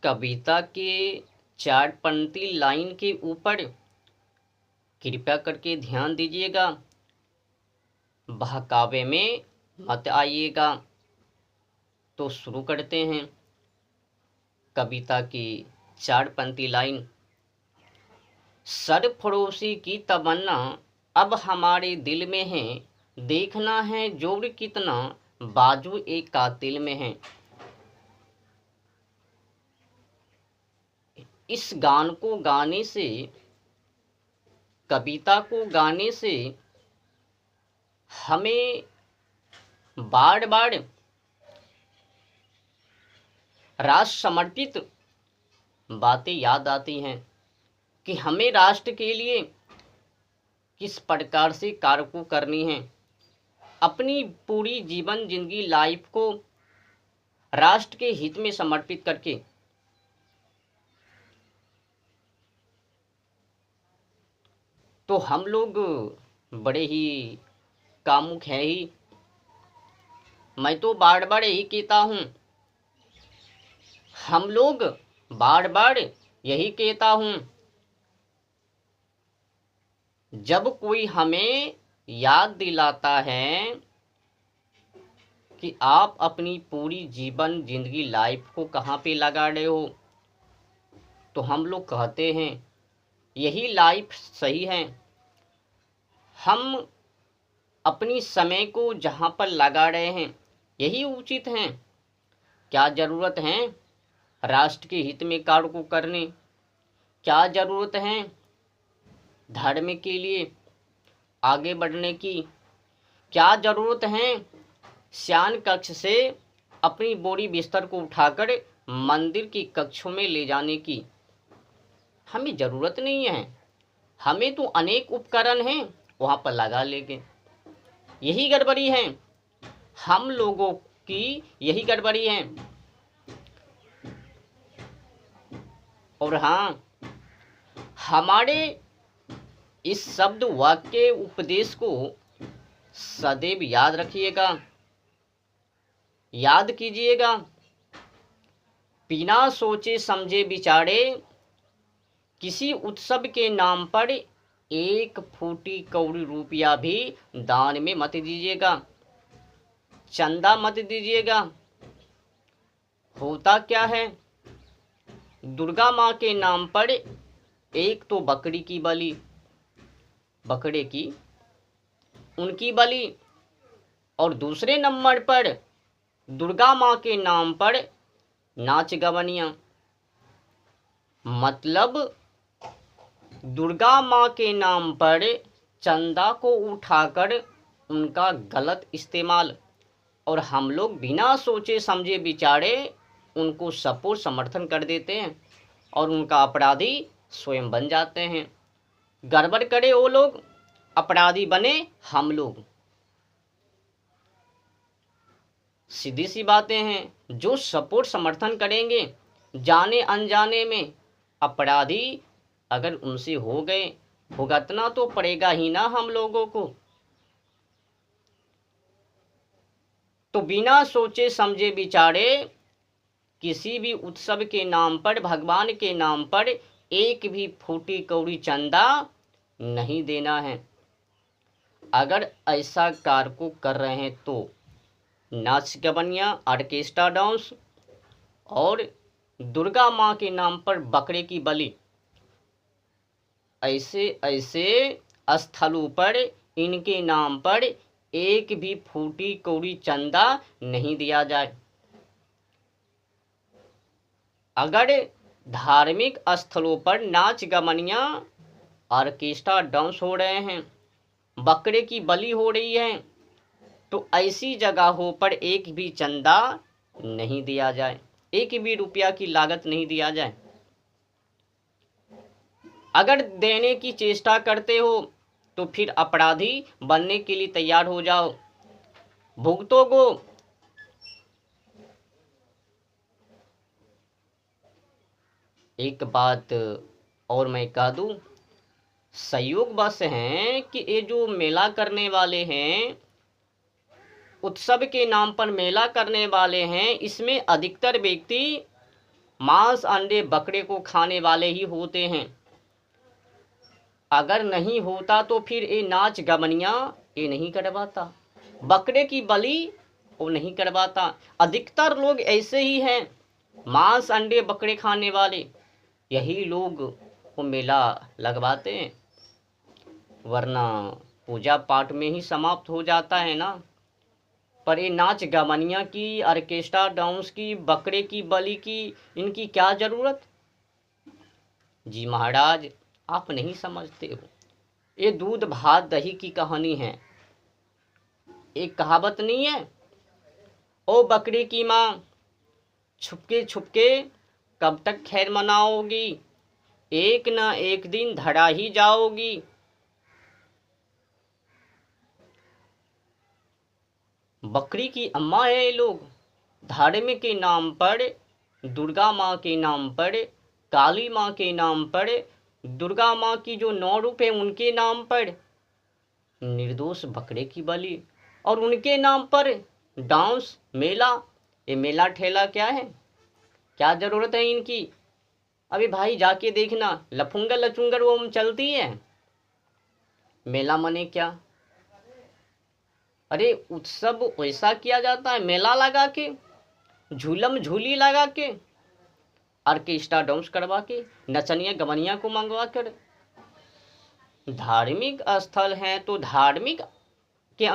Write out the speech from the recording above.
कविता के 4 पंक्ति लाइन के ऊपर कृपया करके ध्यान दीजिएगा, बहकावे में मत आइएगा। तो शुरू करते हैं। कविता की 4 पंक्ति लाइन। सरफरोशी की तमन्ना अब हमारे दिल में है, देखना है जोर कितना बाजू एक कातिल में है। इस गान को गाने से, कविता को गाने से हमें बार बार राष्ट्र समर्पित बातें याद आती हैं कि हमें राष्ट्र के लिए किस प्रकार से कार्य को करनी है। अपनी पूरी जीवन जिंदगी लाइफ को राष्ट्र के हित में समर्पित करके तो हम लोग बड़े ही कामुक है ही। मैं तो बार बार यही कहता हूँ, हम लोग बार बार यही कहता हूँ, जब कोई हमें याद दिलाता है कि आप अपनी पूरी जीवन जिंदगी लाइफ को कहाँ पे लगा रहे हो, तो हम लोग कहते हैं यही लाइफ सही है। हम अपनी समय को जहाँ पर लगा रहे हैं यही उचित है। क्या ज़रूरत है राष्ट्र के हित में कार्य को करने? क्या ज़रूरत है धर्म के लिए आगे बढ़ने की? क्या ज़रूरत है शयन कक्ष से अपनी बोरी बिस्तर को उठाकर मंदिर की कक्षों में ले जाने की? हमें ज़रूरत नहीं है। हमें तो अनेक उपकरण हैं, वहाँ पर लगा लेंगे। यही गड़बड़ी है, हम लोगों की यही गड़बड़ी है। और हाँ, हमारे इस शब्द वाक्य उपदेश को सदैव याद रखिएगा, याद कीजिएगा। बिना सोचे समझे विचारे किसी उत्सव के नाम पर 1 फूटी कौड़ी रुपया भी दान में मत दीजिएगा, चंदा मत दीजिएगा। होता क्या है, दुर्गा माँ के नाम पर एक तो बकरी की बलि, बकरे की उनकी बलि, और दूसरे नंबर पर दुर्गा माँ के नाम पर नाच गवनियाँ। मतलब दुर्गा माँ के नाम पर चंदा को उठाकर उनका गलत इस्तेमाल, और हम लोग बिना सोचे समझे विचारे उनको सपोर्ट समर्थन कर देते हैं और उनका अपराधी स्वयं बन जाते हैं। गड़बड़ करे वो लोग, अपराधी बने हम लोग। सीधी सी बातें हैं। जो सपोर्ट समर्थन करेंगे जाने अनजाने में, अपराधी अगर उनसे हो गए, भुगतना तो पड़ेगा ही ना हम लोगों को। तो बिना सोचे समझे विचारे किसी भी उत्सव के नाम पर, भगवान के नाम पर 1 भी फूटी कौड़ी चंदा नहीं देना है। अगर ऐसा कार्य को कर रहे हैं तो नाच गवनियाँ, ऑर्केस्ट्रा डांस और दुर्गा माँ के नाम पर बकरे की बलि, ऐसे ऐसे स्थलों पर इनके नाम पर 1 भी फूटी कौड़ी चंदा नहीं दिया जाए। अगर धार्मिक स्थलों पर नाच गवनियाँ, ऑर्केस्ट्रा डांस हो रहे हैं, बकरे की बलि हो रही है, तो ऐसी जगहों पर 1 भी चंदा नहीं दिया जाए, 1 भी रुपया की लागत नहीं दिया जाए। अगर देने की चेष्टा करते हो तो फिर अपराधी बनने के लिए तैयार हो जाओ, भुगतोगो। एक बात और मैं कह दूं, संयोग बस हैं कि ये जो मेला करने वाले हैं, उत्सव के नाम पर मेला करने वाले हैं, इसमें अधिकतर व्यक्ति मांस अंडे बकरे को खाने वाले ही होते हैं। अगर नहीं होता तो फिर ये नाच गवनियाँ ये नहीं करवाता, बकरे की बलि वो नहीं करवाता। अधिकतर लोग ऐसे ही हैं, मांस अंडे बकरे खाने वाले, यही लोग वो मेला लगवाते हैं, वरना पूजा पाठ में ही समाप्त हो जाता है ना। पर ये नाच गवनिया की, ऑर्केस्ट्रा डांस की, बकरे की बलि की, इनकी क्या जरूरत? जी महाराज, आप नहीं समझते हो। ये दूध भात दही की कहानी है। एक कहावत नहीं है, ओ बकरी की माँ, छुपके छुपके कब तक खैर मनाओगी, एक न एक दिन धरा ही जाओगी। बकरी की अम्मा है ये लोग। धार्मिक के नाम पर, दुर्गा माँ के नाम पर, काली माँ के नाम पर, दुर्गा माँ की जो 9 रूप है उनके नाम पर निर्दोष बकरे की बलि, और उनके नाम पर डांस मेला। ये मेला ठेला क्या है? क्या जरूरत है इनकी? अभी भाई जाके देखना, लफुंगर लचुंगर वो चलती है। मेला मने क्या? अरे उत्सव वैसा किया जाता है, मेला लगा के, झूलम झूली लगा के, ऑर्केस्ट्रा डांस करवा के, नचनिया गवनिया को मंगवा कर। धार्मिक स्थल है तो धार्मिक के